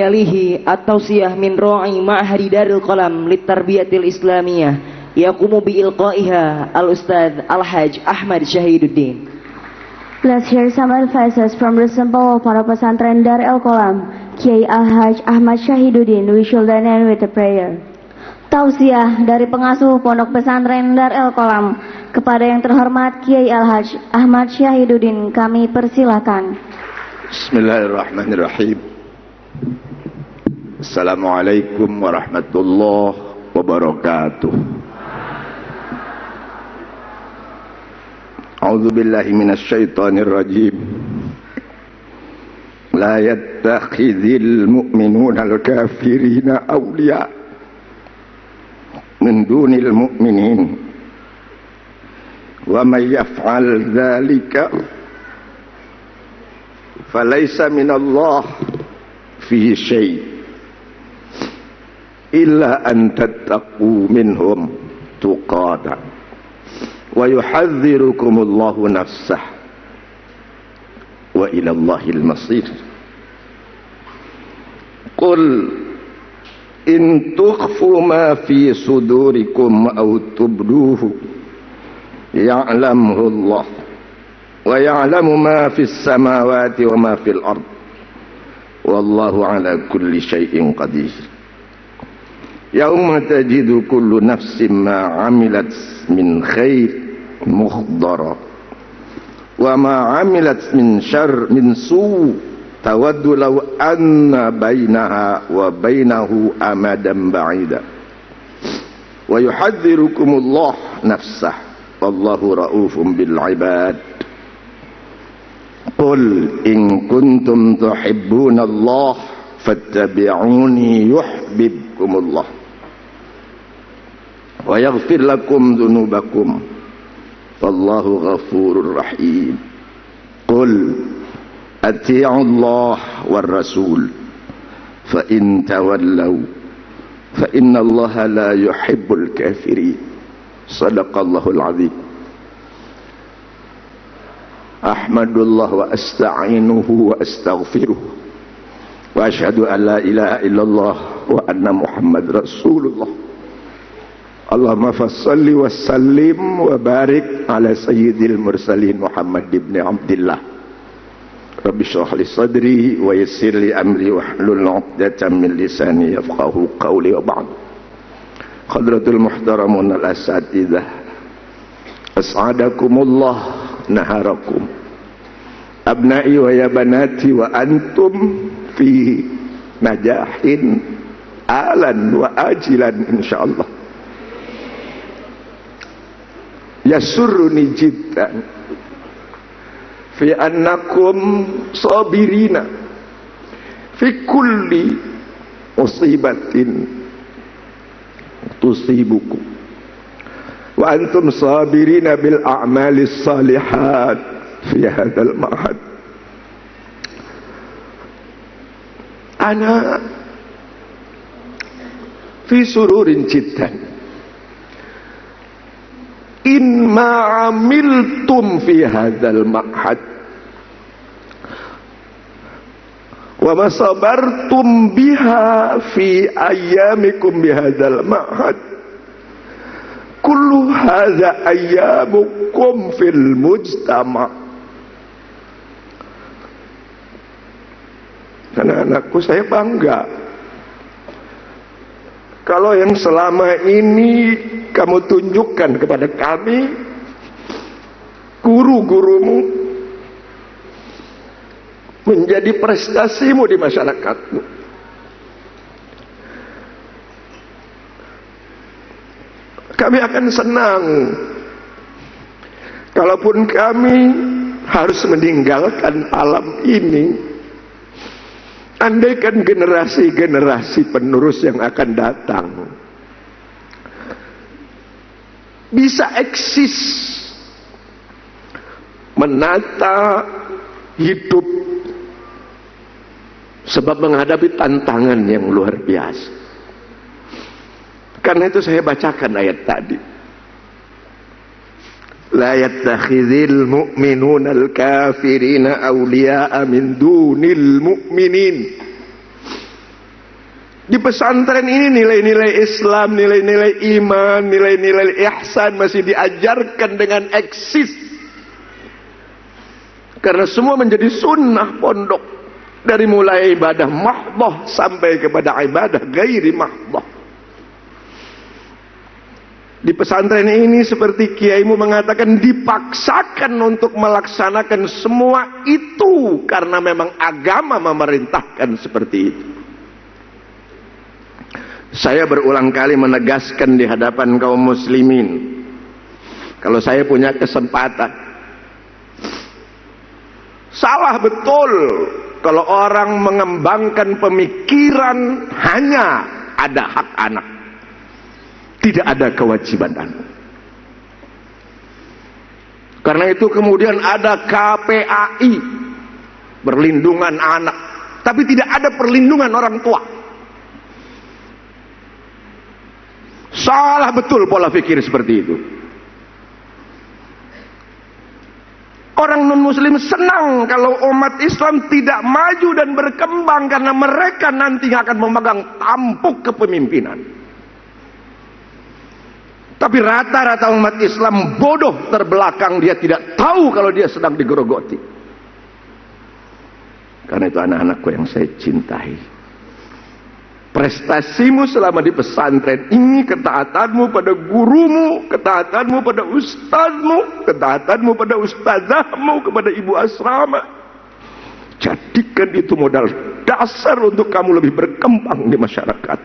Yalihi at-tausiyah min ra'i ma'hadi Darul Qalam Litarbiyatil Islamiyah yaqumu bi ilqaiha al-Ustadz Al-Hajj Ahmad Syahiduddin. Let's hear some advices from the Pondok Pesantren Darul Qalam, Kiai Al-Hajj Ahmad Syahiduddin. We should end with a prayer. Tausiah dari pengasuh Pondok Pesantren Darul Qalam kepada yang terhormat Kiai Al-Hajj Ahmad Syahiduddin, kami persilakan. Bismillahirrahmanirrahim. Assalamualaikum warahmatullahi wabarakatuh. A'udzu billahi minasy syaithanir rajim. La yattakhidhul mu'minuna al-kafirina awliya min dunil mu'minin. Wa may yaf'al dzalika falaysa minallah fihi syai' illa an tattaqu minhum tuqata wa yuhadzirukumullahu nafsah wa ila Allahil masir. Qul in tukhfu ma fi sudurikum aw tubduhu ya'lamuhu Allah wa ya'lamu ma fis samawati wa ma fil ard wallahu ala kulli syai'in qadir. Yauma tajidu kullu nafsin ma amilat min khair muhdara wa ma amilat min syarr min su tawaddu law anna bainaha wa bainahu amadan ba'ida wa yuhadzirukumullah nafsah wallahu raufun bil ibad. Qul in kuntum tuhibbuna Allah fattabi'uni yuhibbukumullah wa yaghfir lakum dzunubakum wallahu ghafurur rahim. Qul ati'u Allah war rasul fa in tawallaw fa inna Allah la yuhibbul kafirin. Shadaqallahul azim. Ahmadullah wa asta'inuhu wa astaghfiruh wa ashhadu an la ilaha illallah wa anna Muhammad Rasulullah. Allahumma fassalli wa sallim wa barik ala sayyidil mursalin Muhammad ibn Abdillah. Rabbi shrah li sadri wa yassir li amri wa hlul 'uqdatam min lisani yafqahu qawli wa ba'd. Hadratul muhtaramun al-asatidzah, as'adakumullah naharakum abna'i wa ya banati wa antum fi najahin alan wa ajilan insyaallah. Yasurruni jiddan fi annakum sabirina fi kulli musibatin tusibukum wa antum sabirina bil a'malis salihat fi hadzal ma'had. Ana fi sururin jiddan in ma amiltum fi hadzal ma'had wa ma sabartum biha fi ayyamikum bi hadzal ma'had kullu hadza ayyamukum fil mujtama. Anak-anakku, saya bangga kalau yang selama ini kamu tunjukkan kepada kami, guru-gurumu, menjadi prestasimu di masyarakatmu. Kami akan senang kalaupun kami harus meninggalkan alam ini. Andaikan generasi-generasi penerus yang akan datang bisa eksis menata hidup, sebab menghadapi tantangan yang luar biasa. Karena itu saya bacakan ayat tadi. La yattakhidhil mu'minuna al-kafirina awliya'a min dunil mu'minin Di pesantren ini nilai-nilai Islam, nilai-nilai iman, nilai-nilai ihsan masih diajarkan dengan eksis. Karena semua menjadi sunnah pondok. Dari mulai ibadah mahdhah sampai kepada ibadah gairi mahdhah. Di pesantren ini seperti kiaimu mengatakan dipaksakan untuk melaksanakan semua itu karena memang agama memerintahkan seperti itu. Saya berulang kali menegaskan di hadapan kaum muslimin, kalau saya punya kesempatan, salah betul kalau orang mengembangkan pemikiran hanya ada hak anak, tidak ada kewajiban anak. Karena itu kemudian ada KPAI, perlindungan anak, tapi tidak ada perlindungan orang tua. Salah betul pola pikir seperti itu. Orang non-muslim senang kalau umat Islam tidak maju dan berkembang karena mereka nanti akan memegang tampuk kepemimpinan. Tapi rata-rata umat Islam bodoh terbelakang, dia tidak tahu kalau dia sedang digerogoti. Karena itu anak-anakku yang saya cintai, prestasimu selama di pesantren ini ketaatanmu pada gurumu, ketaatanmu pada ustazmu, ketaatanmu pada ustazahmu, kepada ibu asrama. Jadikan itu modal dasar untuk kamu lebih berkembang di masyarakat.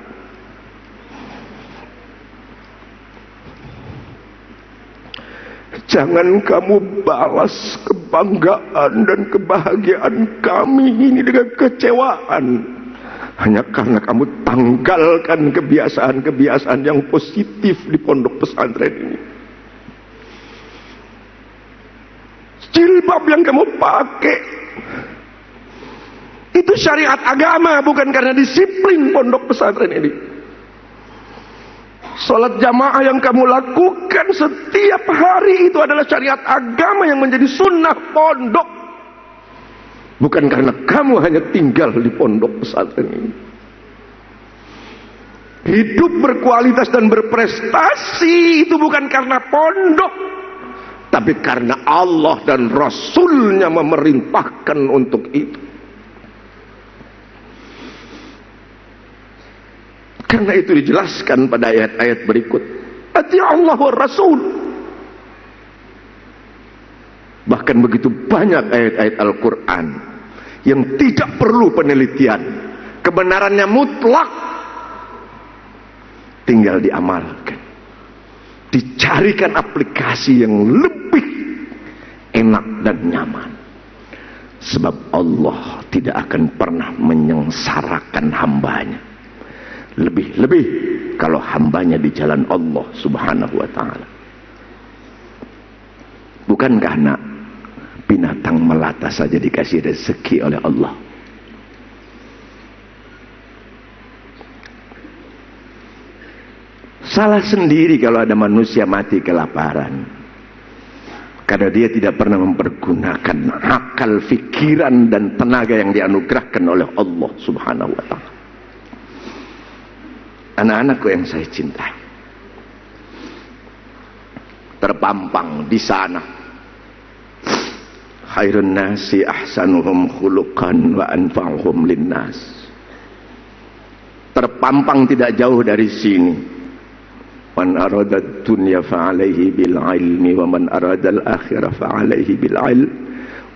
Jangan kamu balas kebanggaan dan kebahagiaan kami ini dengan kecewaan. Hanya karena kamu tanggalkan kebiasaan-kebiasaan yang positif di pondok pesantren ini. Jilbab yang kamu pakai itu syariat agama, bukan karena disiplin pondok pesantren ini. Salat jamaah yang kamu lakukan setiap hari itu adalah syariat agama yang menjadi sunnah pondok, bukan karena kamu hanya tinggal di pondok pesantren ini. Hidup berkualitas dan berprestasi itu bukan karena pondok, tapi karena Allah dan Rasulnya memerintahkan untuk itu. Karena itu dijelaskan pada ayat-ayat berikut, ati Allah wa Rasul. Bahkan begitu banyak ayat-ayat Al-Quran yang tidak perlu penelitian, kebenarannya mutlak, tinggal diamalkan, dicarikan aplikasi yang lebih enak dan nyaman. Sebab Allah tidak akan pernah menyengsarakan hambanya, lebih-lebih kalau hambanya di jalan Allah subhanahu wa ta'ala. Bukankah nak, binatang melata saja dikasih rezeki oleh Allah? Salah sendiri kalau ada manusia mati kelaparan, karena dia tidak pernah mempergunakan akal, fikiran dan tenaga yang dianugerahkan oleh Allah subhanahu wa ta'ala. Anak-anakku yang saya cintai, terpampang di sana, khairun nasi ahsanuhum khuluqan wa anfa'uhum linnas. Terpampang tidak jauh dari sini, man arada dunya fa'alaihi bil ilmi wa man arada al akhirah fa'alaihi bil ilm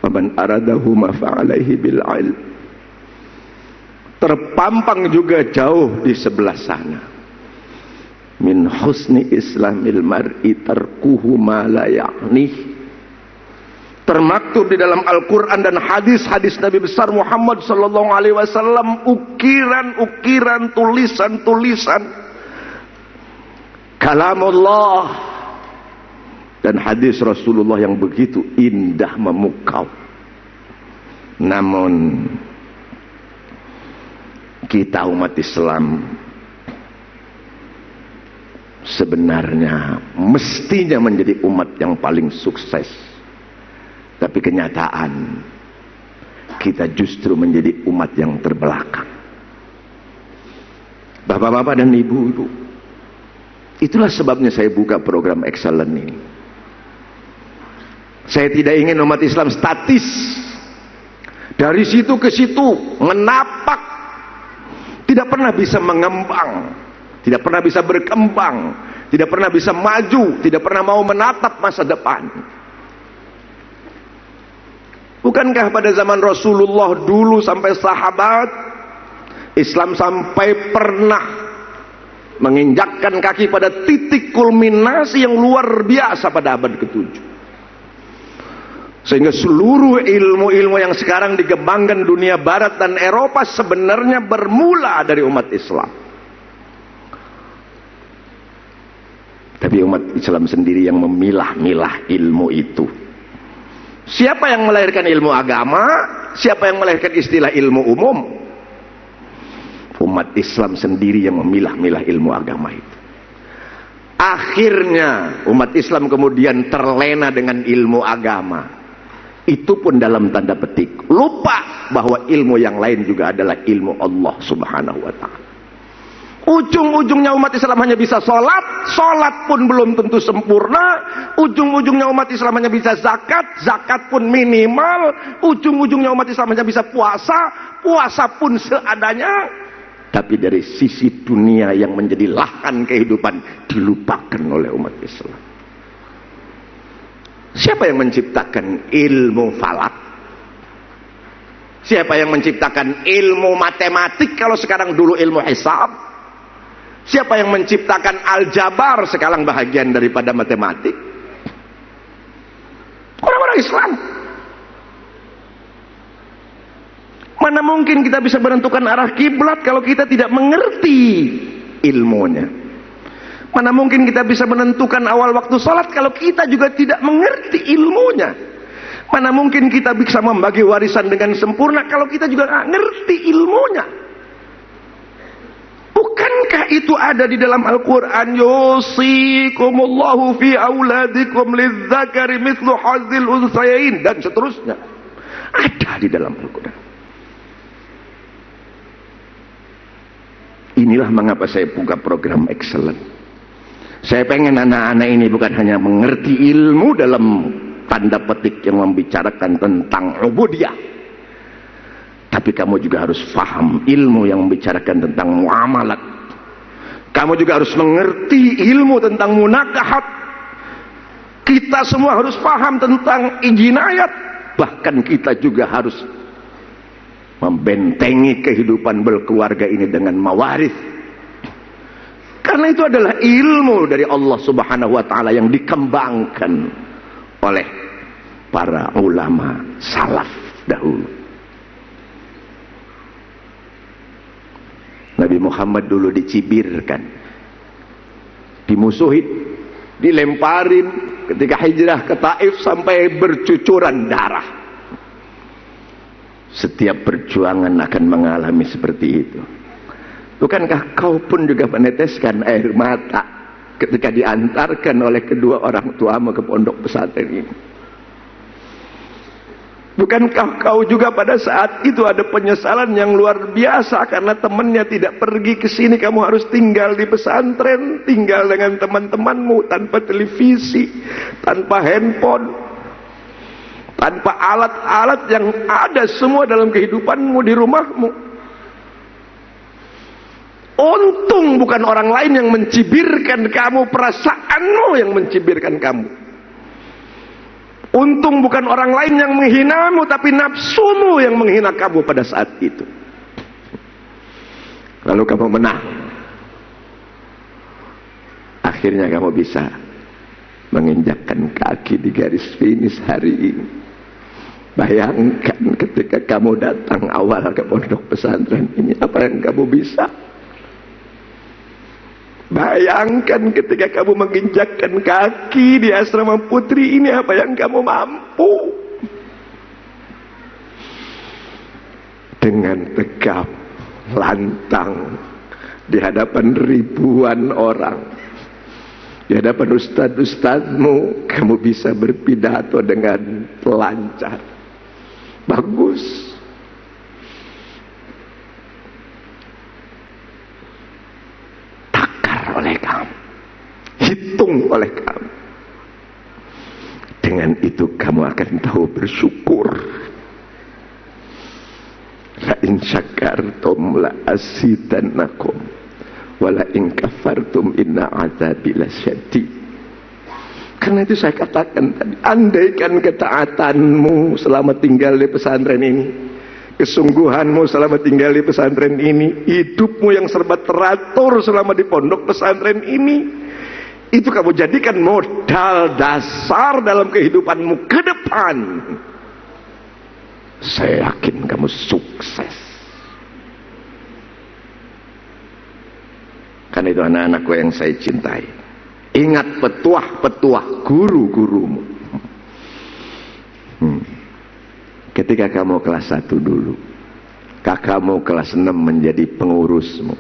wa man aradahuma fa'alaihi bil ilm. Terpampang juga jauh di sebelah sana, min husni islamil mar'i tarkuhu ma la ya'nih. Termaktub di dalam Al-Quran dan hadis-hadis Nabi besar Muhammad sallallahu alaihi wasallam, ukiran-ukiran, tulisan-tulisan kalamullah dan hadis Rasulullah yang begitu indah memukau. Namun kita umat Islam sebenarnya mestinya menjadi umat yang paling sukses, tapi kenyataan kita justru menjadi umat yang terbelakang. Bapak-bapak dan ibu-ibu, itulah sebabnya saya buka program Excellent ini. Saya tidak ingin umat Islam statis, dari situ ke situ menapak, tidak pernah bisa mengembang, tidak pernah bisa berkembang, tidak pernah bisa maju, tidak pernah mau menatap masa depan. Bukankah pada zaman Rasulullah dulu sampai sahabat, Islam sampai pernah menginjakkan kaki pada titik kulminasi yang luar biasa pada abad ke-7. Sehingga seluruh ilmu-ilmu yang sekarang dikembangkan dunia barat dan Eropa sebenarnya bermula dari umat Islam. Tapi umat Islam sendiri yang memilah-milah ilmu itu. Siapa yang melahirkan ilmu agama? Siapa yang melahirkan istilah ilmu umum? Umat Islam sendiri yang memilah-milah ilmu agama itu. Akhirnya umat Islam kemudian terlena dengan ilmu agama. Itu pun dalam tanda petik. Lupa bahwa ilmu yang lain juga adalah ilmu Allah Subhanahu wa ta'ala. Ujung-ujungnya umat Islam hanya bisa sholat, sholat pun belum tentu sempurna. Ujung-ujungnya umat Islam hanya bisa zakat, zakat pun minimal. Ujung-ujungnya umat Islam hanya bisa puasa, puasa pun seadanya. Tapi dari sisi dunia yang menjadi lahan kehidupan dilupakan oleh umat Islam. Siapa yang menciptakan ilmu falak? Siapa yang menciptakan ilmu matematik kalau sekarang dulu ilmu hisab? Siapa yang menciptakan aljabar sekarang bahagian daripada matematik? Orang-orang Islam. Mana mungkin kita bisa menentukan arah kiblat kalau kita tidak mengerti ilmunya? Mana mungkin kita bisa menentukan awal waktu sholat kalau kita juga tidak mengerti ilmunya? Mana mungkin kita bisa membagi warisan dengan sempurna kalau kita juga nggak ngerti ilmunya? Bukankah itu ada di dalam Al-Quran? Yusikumullahu fi auladikum lidzakari mithlu hazzil unsayain, dan seterusnya. Ada di dalam Al-Quran. Inilah mengapa saya buka program Excellent. Saya pengen anak-anak ini bukan hanya mengerti ilmu dalam tanda petik yang membicarakan tentang ubudiyah, tapi kamu juga harus faham ilmu yang membicarakan tentang muamalat. Kamu juga harus mengerti ilmu tentang munakahat. Kita semua harus faham tentang jinayat. Bahkan kita juga harus membentengi kehidupan berkeluarga ini dengan mawaris. Karena itu adalah ilmu dari Allah Subhanahu wa ta'ala yang dikembangkan oleh para ulama salaf dahulu. Nabi Muhammad dulu dicibirkan, dimusuhin, dilemparin ketika hijrah ke Taif sampai bercucuran darah. Setiap perjuangan akan mengalami seperti itu. Bukankah kau pun juga meneteskan air mata ketika diantarkan oleh kedua orang tuamu ke pondok pesantren ini? Bukankah kau juga pada saat itu ada penyesalan yang luar biasa karena temannya tidak pergi ke sini, kamu harus tinggal di pesantren, tinggal dengan teman-temanmu tanpa televisi, tanpa handphone, tanpa alat-alat yang ada semua dalam kehidupanmu di rumahmu. Untung bukan orang lain yang mencibirkan kamu, perasaanmu yang mencibirkan kamu. Untung bukan orang lain yang menghinamu, tapi nafsumu yang menghina kamu pada saat itu. Lalu kamu menang. Akhirnya kamu bisa menginjakkan kaki di garis finish hari ini. Bayangkan ketika kamu datang awal ke pondok pesantren ini, apa yang kamu bisa? Bayangkan ketika kamu menginjakkan kaki di asrama putri ini, apa yang kamu mampu? Dengan tegap, lantang, di hadapan ribuan orang, di hadapan ustadz-ustadzmu, kamu bisa berpidato dengan lancar. Bagus. dihitung oleh kamu. Dengan itu kamu akan tahu bersyukur. La in syakartum la azidannakum wa la in kafartum inna azabi lasyadid. Karena itu saya katakan tadi, andaikan ketaatanmu selama tinggal di pesantren ini, kesungguhanmu selama tinggal di pesantren ini, hidupmu yang serba teratur selama di pondok pesantren ini, itu kamu jadikan modal dasar dalam kehidupanmu ke depan, saya yakin kamu sukses. Karena itu anak-anakku yang saya cintai, ingat petuah-petuah guru-gurumu. Ketika kamu kelas 1 dulu, kakakmu kelas 6 menjadi pengurusmu.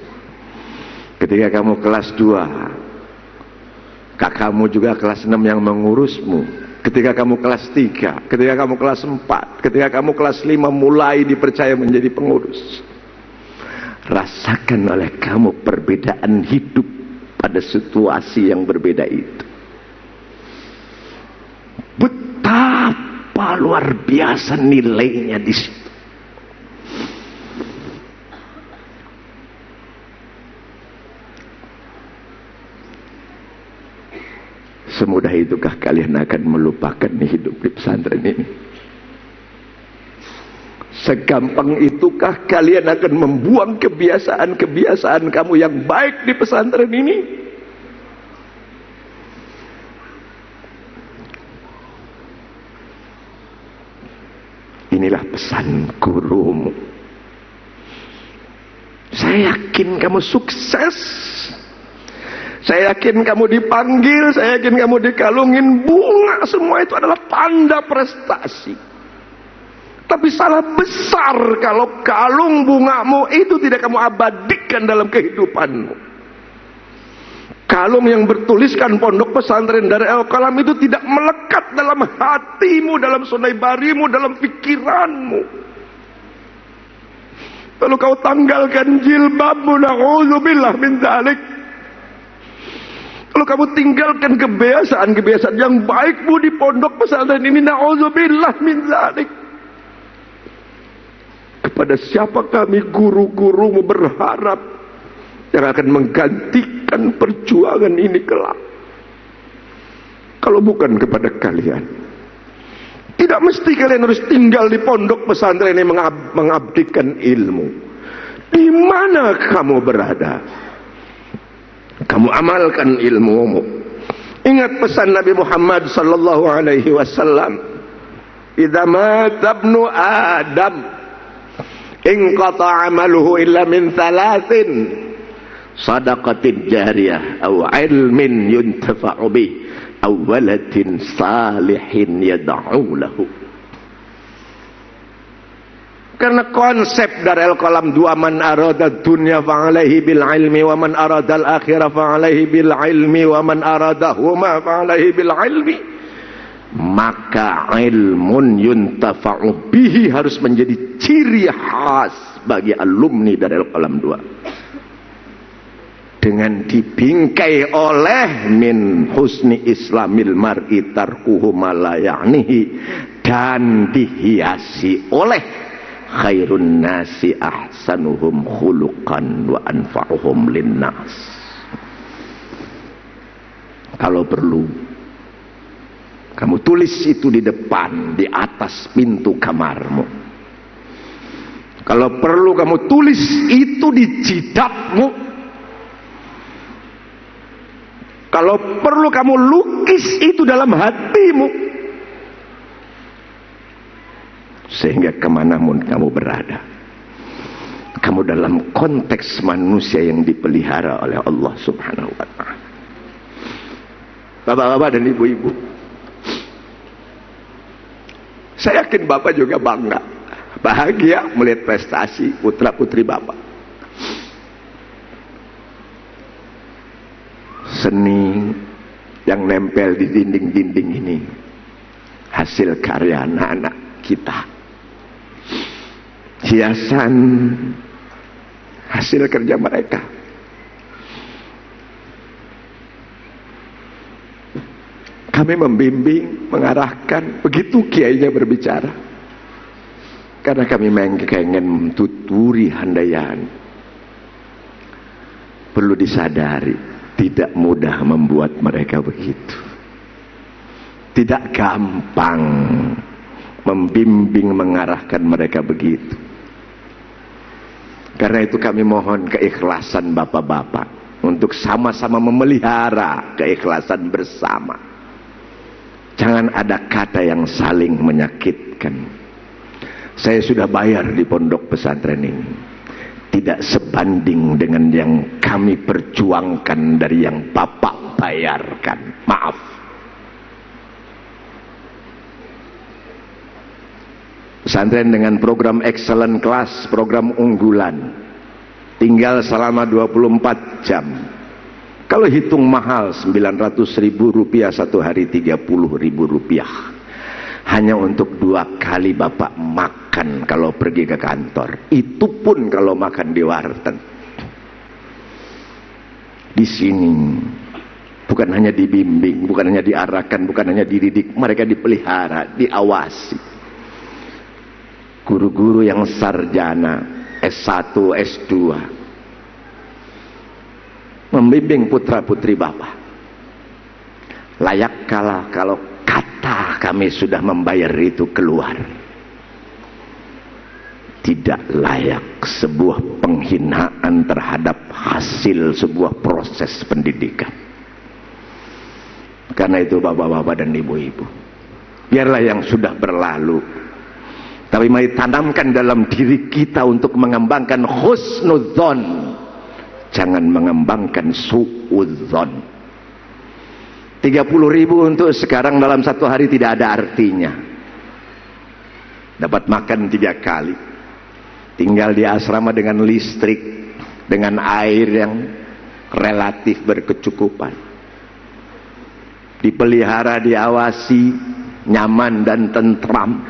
Ketika kamu kelas 2, kakakmu juga kelas 6 yang mengurusmu. Ketika kamu kelas 3, ketika kamu kelas 4, ketika kamu kelas 5 mulai dipercaya menjadi pengurus. Rasakan oleh kamu perbedaan hidup pada situasi yang berbeda itu. Betapa luar biasa nilainya di situ. Semudah itukah kalian akan melupakan hidup di pesantren ini? Segampang itukah kalian akan membuang kebiasaan-kebiasaan kamu yang baik di pesantren ini? Inilah pesan gurumu. Saya yakin kamu sukses. Saya yakin kamu dipanggil, saya yakin kamu dikalungin bunga. Semua itu adalah tanda prestasi. Tapi salah besar kalau kalung bungamu itu tidak kamu abadikan dalam kehidupanmu. Kalung yang bertuliskan Pondok Pesantren Darul Qalam itu tidak melekat dalam hatimu, dalam sunaibarimu, dalam pikiranmu. Lalu kau tanggalkan jilbabmu, na'udzubillah min dzalik. Kalau kamu tinggalkan kebiasaan-kebiasaan yang baikmu di pondok pesantren ini, na'udzubillah min dzalik. Kepada siapa kami guru-gurumu berharap yang akan menggantikan perjuangan ini kelak? Kalau bukan kepada kalian. Tidak mesti kalian harus tinggal di pondok pesantren ini mengabdikan ilmu. Di mana kamu berada, kamu amalkan ilmumu. Ingat pesan Nabi Muhammad sallallahu alaihi wasallam, "Idza mata ibnu Adam, inqata 'amaluhu illa min thalathin, shadaqatin jariyah aw 'ilmin yuntafa'u bih aw waladin salihin yad'u lahu." Karena konsep Darul Qalam 2, man arada dunya fa'alaihi bil ilmi wa man arada al akhirah fa'alaihi bil ilmi wa man aradahuma fa'alaihi bil ilmi. Maka ilmun yuntafa'u bihi harus menjadi ciri khas bagi alumni Darul Qalam 2. Dengan dibingkai oleh min husni islamil mar'i tarkuhu ma la ya'nihi, dan dihiasi oleh khairun nasi ahsanuhum khuluqan wa anfa'uhum linnas. Kalau perlu kamu tulis itu di depan, di atas pintu kamarmu. Kalau perlu kamu tulis itu di jidatmu. Kalau perlu kamu lukis itu dalam hatimu. Sehingga kemanapun kamu berada, kamu dalam konteks manusia yang dipelihara oleh Allah subhanahu wa ta'ala. Bapak-bapak dan ibu-ibu, saya yakin bapak juga bangga, bahagia melihat prestasi putra-putri bapak. Seni yang nempel di dinding-dinding ini hasil karya anak-anak kita. Hiasan hasil kerja mereka. Kami membimbing, mengarahkan, begitu kiainya berbicara. Karena kami ingin tuturi handayani. Perlu disadari, tidak mudah membuat mereka begitu. Tidak gampang membimbing, mengarahkan mereka begitu. Karena itu kami mohon keikhlasan bapak-bapak untuk sama-sama memelihara keikhlasan bersama. Jangan ada kata yang saling menyakitkan. Saya sudah bayar di pondok pesantren ini. Tidak sebanding dengan yang kami perjuangkan dari yang bapak bayarkan. Maaf. Pesantren dengan program excellent class, program unggulan. Tinggal selama 24 jam. Kalau hitung mahal 900.000 rupiah satu hari, 30.000 rupiah. Hanya untuk 2 kali bapak makan kalau pergi ke kantor. Itu pun kalau makan di warteg. Di sini bukan hanya dibimbing, bukan hanya diarahkan, bukan hanya dididik, mereka dipelihara, diawasi. Guru-guru yang sarjana S1, S2 membimbing putra-putri bapak. Layak kalah kalau kata kami sudah membayar itu keluar. Tidak layak, sebuah penghinaan terhadap hasil sebuah proses pendidikan. Karena itu bapak-bapak dan ibu-ibu, biarlah yang sudah berlalu, tapi mari tanamkan dalam diri kita untuk mengembangkan husnudzon, jangan mengembangkan suudzon. 30.000 untuk sekarang dalam satu hari tidak ada artinya. Dapat makan 3 kali, tinggal di asrama dengan listrik, dengan air yang relatif berkecukupan, dipelihara, diawasi, nyaman dan tentram.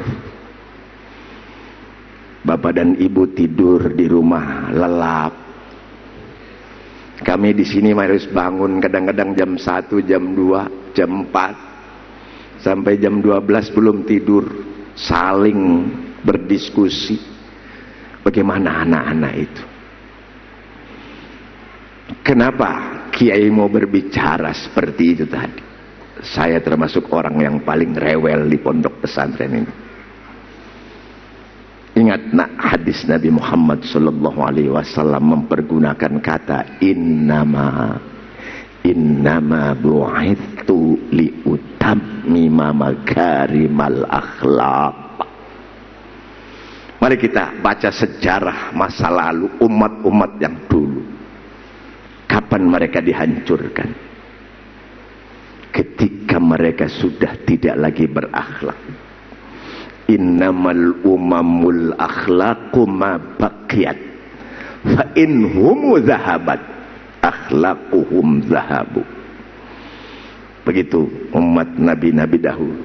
Bapak dan ibu tidur di rumah lelap. Kami di sini harus bangun kadang-kadang jam 1, jam 2, jam 4 sampai jam 12 belum tidur, saling berdiskusi. Bagaimana anak-anak itu? Kenapa kiai mau berbicara seperti itu tadi? Saya termasuk orang yang paling rewel di pondok pesantren ini. Ingat nak, hadis Nabi Muhammad sallallahu alaihi wasallam mempergunakan kata innama bu'ithu liutammima makarimal akhlaq. Mari kita baca sejarah masa lalu umat-umat yang dulu. Kapan mereka dihancurkan? Ketika mereka sudah tidak lagi berakhlak. Innamal umamul akhlaqu ma baqiyat fa inhum zahabat akhlaquhum zahabu. Begitu umat nabi-nabi dahulu.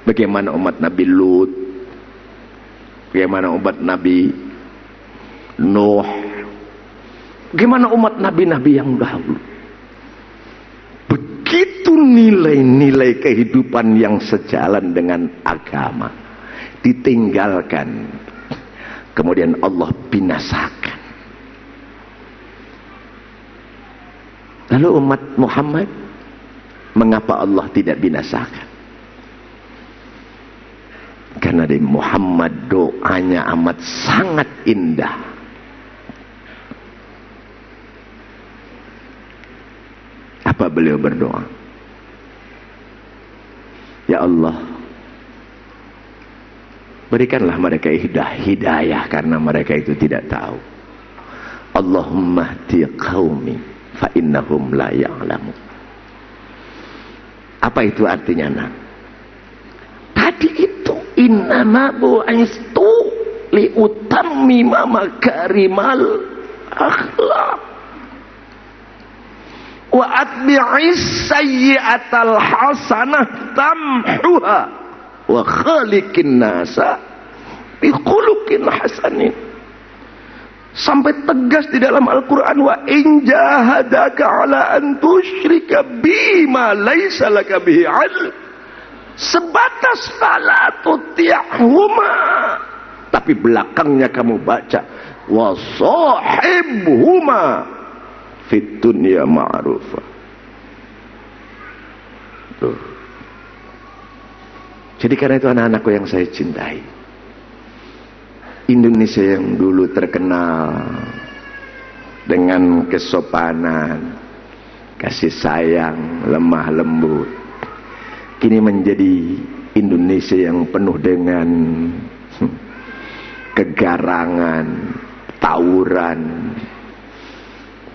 Bagaimana umat Nabi Lut, bagaimana umat Nabi Nuh, bagaimana umat nabi-nabi yang dahulu. Begitu nilai-nilai kehidupan yang sejalan dengan agama ditinggalkan, kemudian Allah binasakan. Lalu umat Muhammad, mengapa Allah tidak binasakan? Karena di Muhammad doanya amat sangat indah. Apa beliau berdoa? Ya Allah, berikanlah mereka hidayah karena mereka itu tidak tahu. Allahumma hdi qaumi fa innahum la ya'lamun. Apa itu artinya, nak? Tadi itu innama bu'istu liutammima makarimal akhlaq. Wa atbi'is sayyi'atal hasanah tamhuha wa khaliqin nasa bi khuluqin hasanin. Sampai tegas di dalam Al-Quran, wa in jahadaka ala an tusyrika bima laisa laka bihi ilm, sebatas fala tuti'huma, tapi belakangnya kamu baca wa sahibhuma fid dunya ma'rufa. Tuh. Jadi karena itu anak-anakku yang saya cintai, Indonesia yang dulu terkenal dengan kesopanan, kasih sayang, lemah lembut, kini menjadi Indonesia yang penuh dengan kegarangan, tawuran,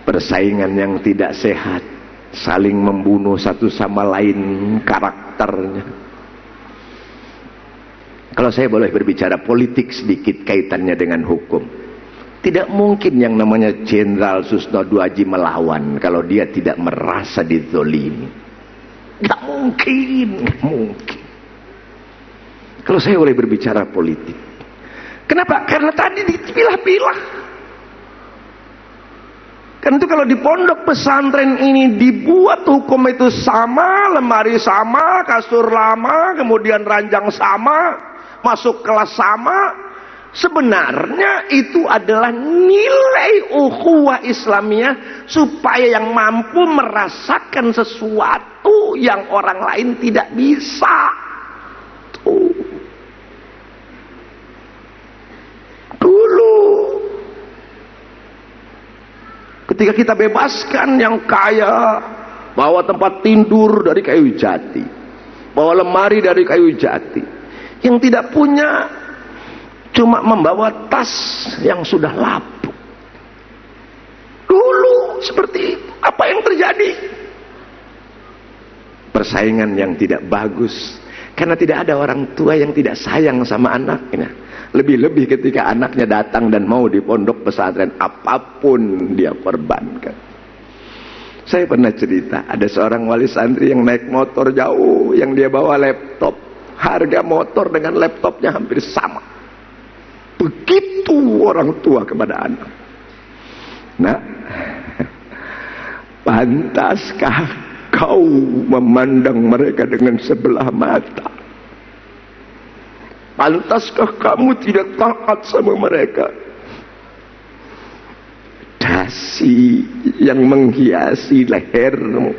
persaingan yang tidak sehat, saling membunuh satu sama lain karakternya. Kalau saya boleh berbicara politik sedikit kaitannya dengan hukum, tidak mungkin yang namanya Jenderal Susno Duaji melawan kalau dia tidak merasa dizolimi. Gak mungkin, gak mungkin. Kalau saya boleh berbicara politik, kenapa? Karena tadi dipilah-pilah. Kan itu kalau di pondok pesantren ini dibuat hukum itu sama, lemari sama, kasur lama, kemudian ranjang sama, masuk kelas sama, sebenarnya itu adalah nilai ukhuwah Islamiyah supaya yang mampu merasakan sesuatu yang orang lain tidak bisa. Tuh. Dulu ketika kita bebaskan yang kaya bawa tempat tidur dari kayu jati, bawa lemari dari kayu jati, yang tidak punya cuma membawa tas yang sudah lapuk. Dulu seperti itu. Apa yang terjadi? Persaingan yang tidak bagus, karena tidak ada orang tua yang tidak sayang sama anaknya. Lebih-lebih ketika anaknya datang dan mau di pondok pesantren, apapun dia korbankan. Saya pernah cerita, ada seorang wali santri yang naik motor jauh, yang dia bawa laptop. Harga motor dengan laptopnya hampir sama. Begitu orang tua kepada anak. Nah, pantaskah kau memandang mereka dengan sebelah mata? Pantaskah kamu tidak taat sama mereka? Dasi yang menghiasi lehermu,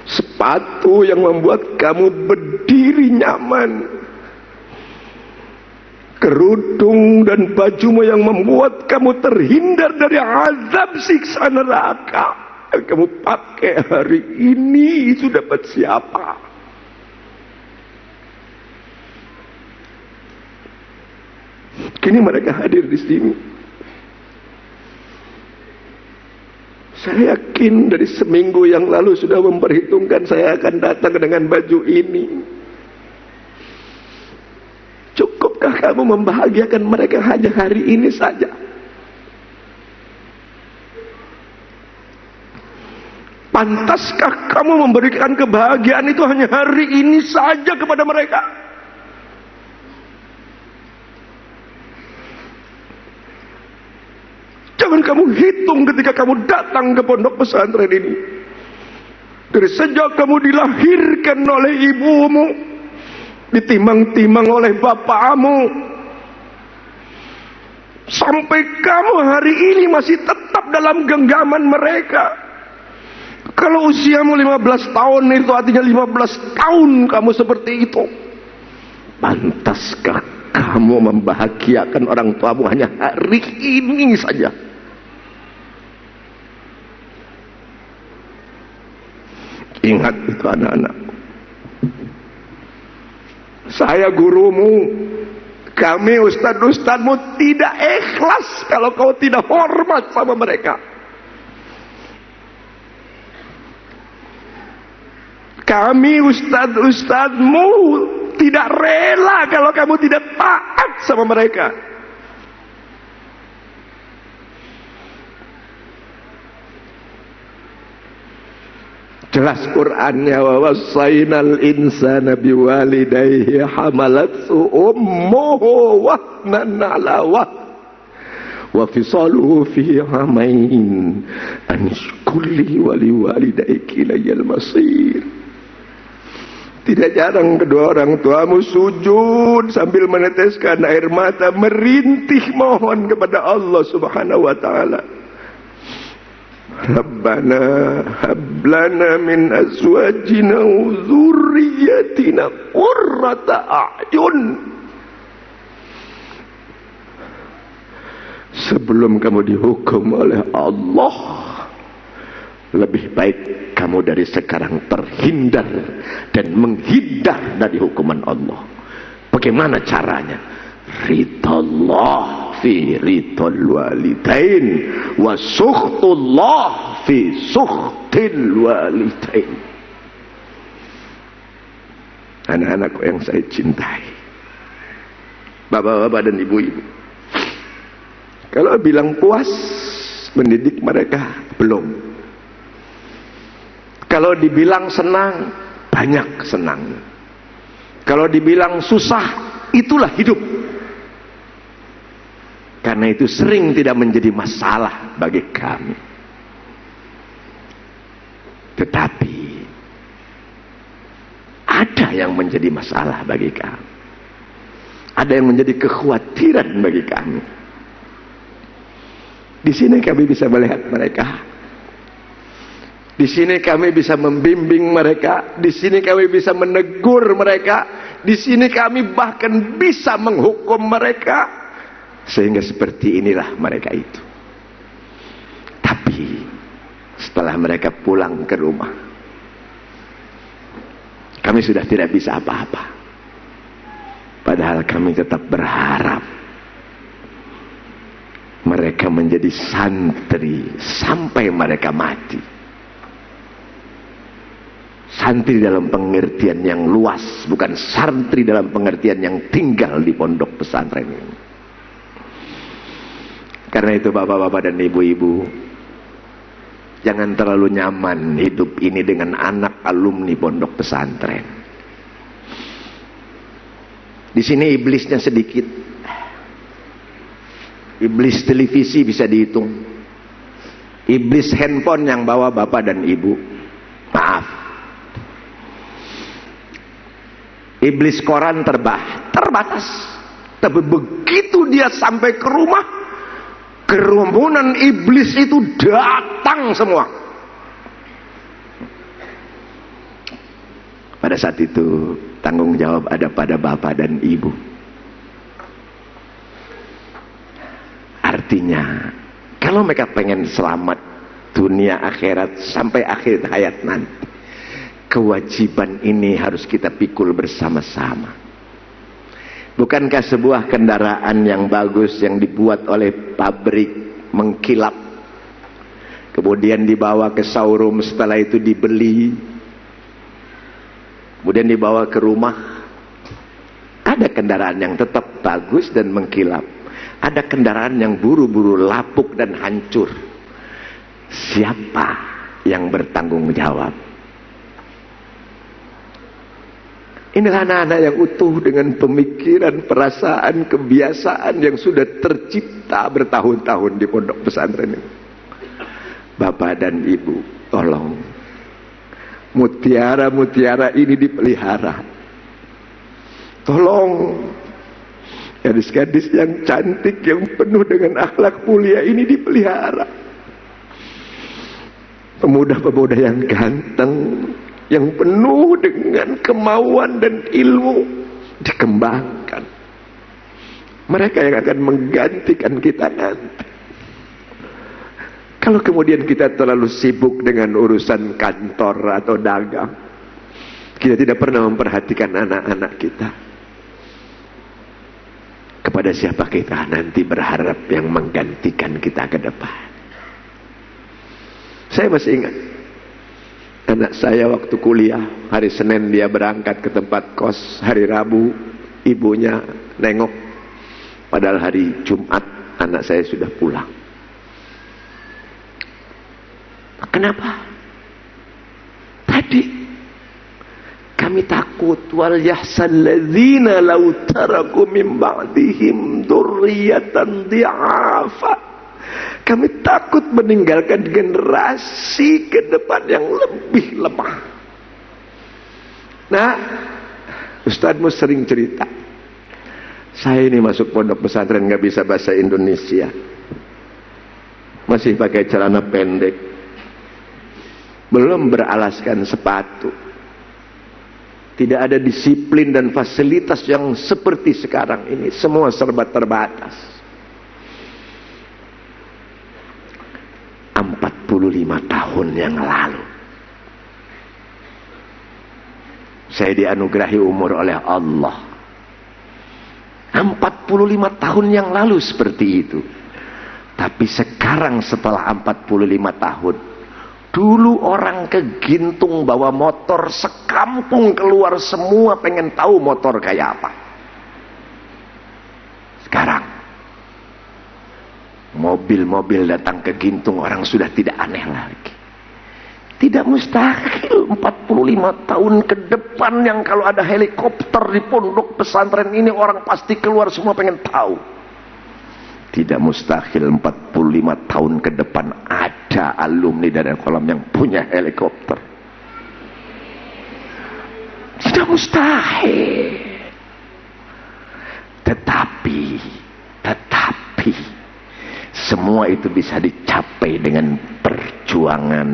sepatu yang membuat kamu berdiri nyaman, kerudung dan bajumu yang membuat kamu terhindar dari azab siksa neraka, yang kamu pakai hari ini itu dapat siapa? Kini mereka hadir di sini. Saya yakin dari seminggu yang lalu sudah memperhitungkan saya akan datang dengan baju ini. Cukupkah kamu membahagiakan mereka hanya hari ini saja? Pantaskah kamu memberikan kebahagiaan itu hanya hari ini saja kepada mereka? Jangan kamu hitung ketika kamu datang ke pondok pesantren ini. Dari sejak kamu dilahirkan oleh ibumu, ditimang-timang oleh bapakmu, sampai kamu hari ini masih tetap dalam genggaman mereka. Kalau usiamu 15 tahun itu artinya 15 tahun kamu seperti itu. Pantaskah kamu membahagiakan orang tuamu hanya hari ini saja? Ingat itu anak-anak. Saya gurumu, kami ustadz-ustadzmu tidak ikhlas kalau kau tidak hormat sama mereka. Kami ustadz-ustadzmu tidak rela kalau kamu tidak taat sama mereka. Jelas Qur'annya, wa wassaynal insana biwalidayhi hamalathu ummuhu wahnan ala wahn wa fisaluhu fi amain an ishkur li wa liwalidayki ilayal masir. Tidak jarang kedua orang tuamu sujud sambil meneteskan air mata, merintih mohon kepada Allah Subhanahu wa taala. Rabbana hab lana min azwajina wa dzurriyyatina qurrata a'yun. Sebelum kamu dihukum oleh Allah, lebih baik kamu dari sekarang terhindar dan menghindar dari hukuman Allah. Bagaimana caranya? Ridallah fi ridal walidain wa sukhtullah fi sukhtil walidain. Anak-anakku yang saya cintai, bapak-bapak dan ibu-ibu, kalau bilang puas mendidik mereka, belum. Kalau dibilang senang, banyak senang. Kalau dibilang susah, itulah hidup. Karena itu sering tidak menjadi masalah bagi kami. Tetapi ada yang menjadi masalah bagi kami. Ada yang menjadi kekhawatiran bagi kami. Di sini kami bisa melihat mereka. Di sini kami bisa membimbing mereka, di sini kami bisa menegur mereka, di sini kami bahkan bisa menghukum mereka, sehingga seperti inilah mereka itu. Tapi setelah mereka pulang ke rumah, kami sudah tidak bisa apa-apa. Padahal kami tetap berharap mereka menjadi santri sampai mereka mati. Santri dalam pengertian yang luas, bukan santri dalam pengertian yang tinggal di pondok pesantren ini. Karena itu bapak-bapak dan ibu-ibu, jangan terlalu nyaman hidup ini dengan anak alumni pondok pesantren. Di sini iblisnya sedikit. Iblis televisi bisa dihitung. Iblis handphone yang bawa bapak dan ibu, maaf. Iblis koran terbatas. Tapi begitu dia sampai ke rumah, kerumunan iblis itu datang semua. Pada saat itu tanggung jawab ada pada bapak dan ibu. Artinya kalau mereka pengen selamat dunia akhirat sampai akhir hayat nanti, kewajiban ini harus kita pikul bersama-sama. Bukankah sebuah kendaraan yang bagus yang dibuat oleh pabrik mengkilap, kemudian dibawa ke showroom, setelah itu dibeli, kemudian dibawa ke rumah, ada kendaraan yang tetap bagus dan mengkilap, ada kendaraan yang buru-buru lapuk dan hancur. Siapa yang bertanggung jawab? Inilah anak-anak yang utuh dengan pemikiran, perasaan, kebiasaan yang sudah tercipta bertahun-tahun di pondok pesantren ini. Bapak dan ibu, tolong mutiara-mutiara ini dipelihara. Tolong gadis-gadis yang cantik, yang penuh dengan akhlak mulia ini dipelihara. Pemuda-pemuda yang ganteng, yang penuh dengan kemauan dan ilmu dikembangkan. Mereka yang akan menggantikan kita nanti. Kalau kemudian kita terlalu sibuk dengan urusan kantor atau dagang, kita tidak pernah memperhatikan anak-anak kita. Kepada siapa kita nanti berharap yang menggantikan kita ke depan? Saya masih ingat anak saya waktu kuliah, hari Senin dia berangkat ke tempat kos, hari Rabu ibunya nengok, padahal hari Jumat anak saya sudah pulang. Kenapa? Tadi kami takut, wal yahsal ladzina law taraku min ba'dihim dzurriyyatan dhi'afa Kami takut meninggalkan generasi ke depan yang lebih lemah. Nah, Ustadzmu sering cerita, saya ini masuk pondok pesantren nggak bisa bahasa Indonesia, masih pakai celana pendek, belum beralaskan sepatu, tidak ada disiplin dan fasilitas yang seperti sekarang ini, semua serba terbatas. 45 tahun yang lalu saya dianugerahi umur oleh Allah. 45 tahun yang lalu seperti itu. Tapi sekarang setelah 45 tahun, dulu orang ke Gintung bawa motor, sekampung keluar semua pengen tahu motor kayak apa. Sekarang mobil-mobil datang ke Gintung, orang sudah tidak aneh lagi. Tidak mustahil 45 tahun ke depan yang kalau ada helikopter di pondok pesantren ini orang pasti keluar semua pengen tahu. Tidak mustahil 45 tahun ke depan ada alumni dari kolam yang punya helikopter. Tidak mustahil. Tetapi semua itu bisa dicapai dengan perjuangan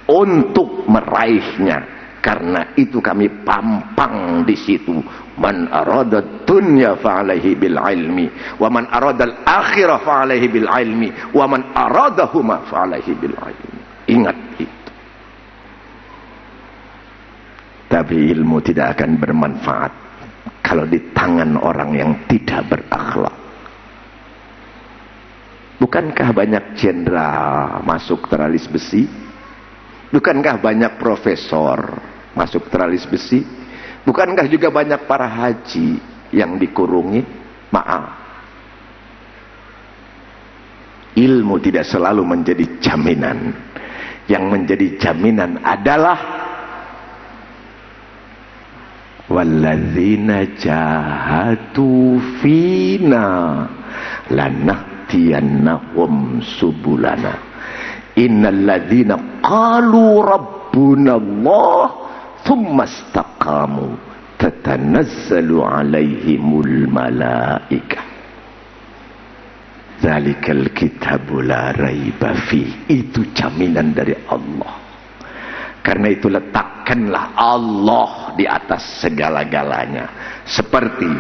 untuk meraihnya. Karena itu kami pampang di situ. Man arada dunya fa'alaihi bil ilmi, wa man arada al akhirah fa'alaihi bil ilmi, wa man aradahuma fa'alaihi bil ilmi. Ingat itu. Tapi ilmu tidak akan bermanfaat kalau di tangan orang yang tidak berakhlak. Bukankah banyak jenderal masuk teralis besi? Bukankah banyak profesor masuk teralis besi? Bukankah juga banyak para haji yang dikurungi? Maaf, ilmu tidak selalu menjadi jaminan. Yang menjadi jaminan adalah walladzina jahadu fina lanahdiyannahum subulana. Innalladzina qalu rabbunallah thumma istaqamu tatanazzalu alaihimul malaikah. Zalikal kitabu la raiba fi. Itu jaminan dari Allah. Karena itu letakkanlah Allah di atas segala-galanya. Seperti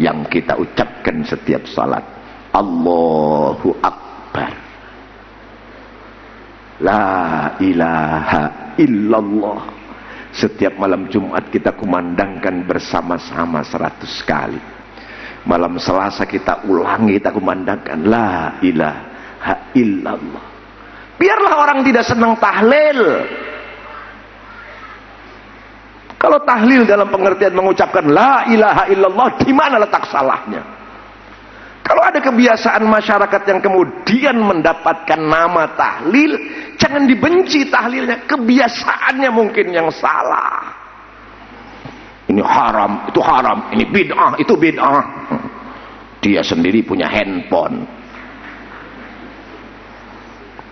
yang kita ucapkan setiap salat. Allahu Akbar. La ilaha illallah. Setiap malam Jumat kita kumandangkan bersama-sama 100 kali. Malam Selasa kita ulangi, kita kumandangkan la ilaha illallah. Biarlah orang tidak senang tahlil. Kalau tahlil dalam pengertian mengucapkan la ilaha illallah, di mana letak salahnya? Kalau ada kebiasaan masyarakat yang kemudian mendapatkan nama tahlil, jangan dibenci tahlilnya, kebiasaannya mungkin yang salah. Ini haram, itu haram, ini bid'ah, itu bid'ah. Dia sendiri punya handphone.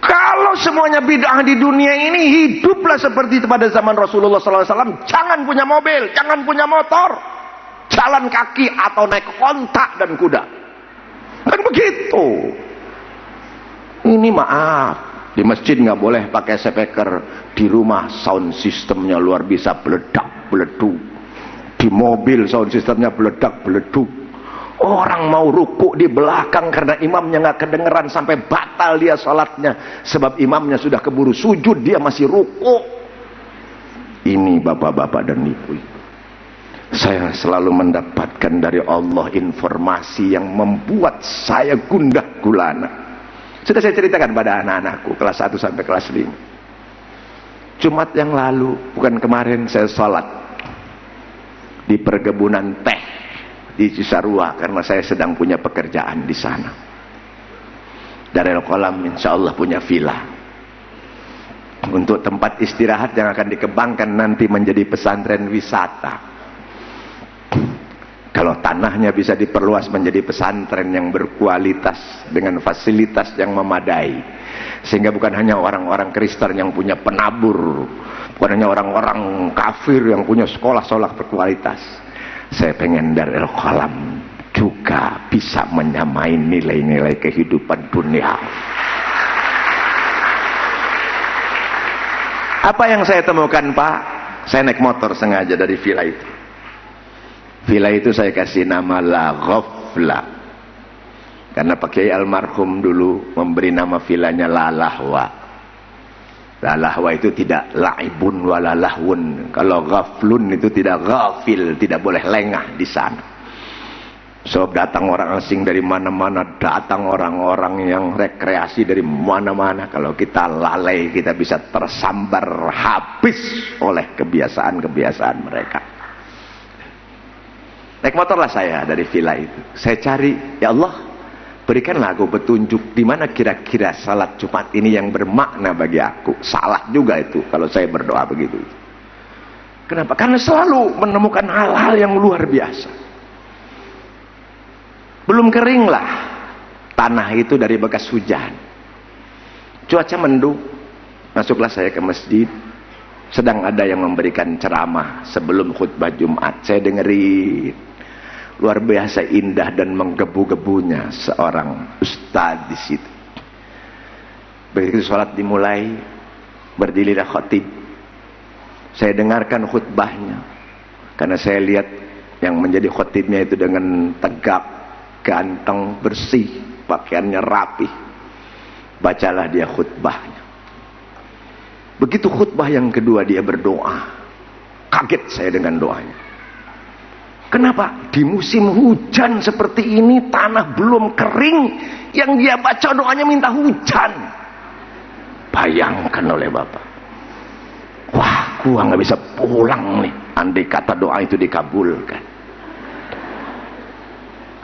Kalau semuanya bid'ah di dunia ini, hiduplah seperti itu pada zaman Rasulullah SAW. Jangan punya mobil, jangan punya motor, jalan kaki atau naik onta dan kuda. Kan begitu. Ini maaf, di masjid nggak boleh pakai speaker, di rumah sound systemnya luar biasa beledak beleduk, di mobil sound systemnya beledak beleduk. Orang mau ruku di belakang karena imamnya nggak kedengeran sampai batal dia sholatnya, sebab imamnya sudah keburu sujud dia masih ruku. Ini bapak-bapak dan ibu-ibu, saya selalu mendapatkan dari Allah informasi yang membuat saya gundah gulana. Sudah saya ceritakan pada anak-anakku kelas 1 sampai kelas 5. Jumat yang lalu, bukan kemarin, saya sholat di perkebunan teh di Cisarua karena saya sedang punya pekerjaan di sana. Darul Qalam insya Allah punya villa untuk tempat istirahat yang akan dikembangkan nanti menjadi pesantren wisata. Kalau tanahnya bisa diperluas menjadi pesantren yang berkualitas dengan fasilitas yang memadai, sehingga bukan hanya orang-orang Kristen yang punya penabur, bukan hanya orang-orang kafir yang punya sekolah-sekolah berkualitas. Saya pengen Darul Qalam juga bisa menyamai nilai-nilai kehidupan dunia. Apa yang saya temukan, Pak? Saya naik motor sengaja dari villa itu. Villa itu saya kasih nama La Ghafla, karena Pak Kiai almarhum dulu memberi nama villanya La Lahwa. La Lahwa itu tidak laibun wala lahwun. Kalau ghaflun itu tidak ghafil, tidak boleh lengah di sana. Sebab datang orang asing dari mana-mana, datang orang-orang yang rekreasi dari mana-mana. Kalau kita lalai, kita bisa tersambar habis oleh kebiasaan-kebiasaan mereka. Naik motorlah saya dari villa itu. Saya cari, ya Allah, berikanlah aku petunjuk di mana kira-kira salat Jumat ini yang bermakna bagi aku. Salah juga itu kalau saya berdoa begitu. Kenapa? Karena selalu menemukan hal-hal yang luar biasa. Belum keringlah tanah itu dari bekas hujan. Cuaca mendung. Masuklah saya ke masjid. Sedang ada yang memberikan ceramah sebelum khutbah Jumat. Saya dengerin. Luar biasa indah dan menggebu-gebunya seorang ustadz di situ. Begitu sholat dimulai, berdirilah khatib. Saya dengarkan khutbahnya, karena saya lihat yang menjadi khatibnya itu dengan tegap, ganteng, bersih, pakaiannya rapi. Bacalah dia khutbahnya. Begitu khutbah yang kedua dia berdoa. Kaget saya dengan doanya. Kenapa? Di musim hujan seperti ini, tanah belum kering, yang dia baca doanya minta hujan. Bayangkan oleh Bapak. Wah, gua nggak bisa pulang nih, andai kata doa itu dikabulkan.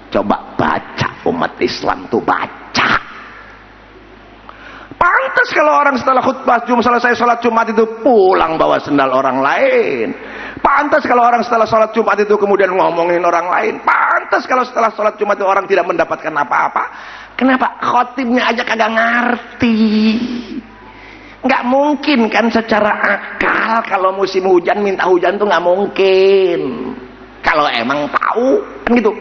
Coba baca, umat Islam tuh baca. Pantas kalau orang setelah khutbah selesai sholat Jumat itu pulang bawa sendal orang lain. Pantas kalau orang setelah sholat Jumat itu kemudian ngomongin orang lain. Pantas kalau setelah sholat Jumat itu orang tidak mendapatkan apa-apa. Kenapa? Khotibnya aja kagak ngerti. Nggak mungkin kan secara akal kalau musim hujan minta hujan tuh nggak mungkin. Kalau emang tahu kan gitu.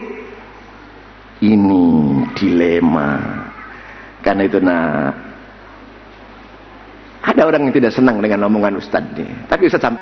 Ini dilema. Karena itu ada orang yang tidak senang dengan omongan Ustadz ini. Tapi Ustadz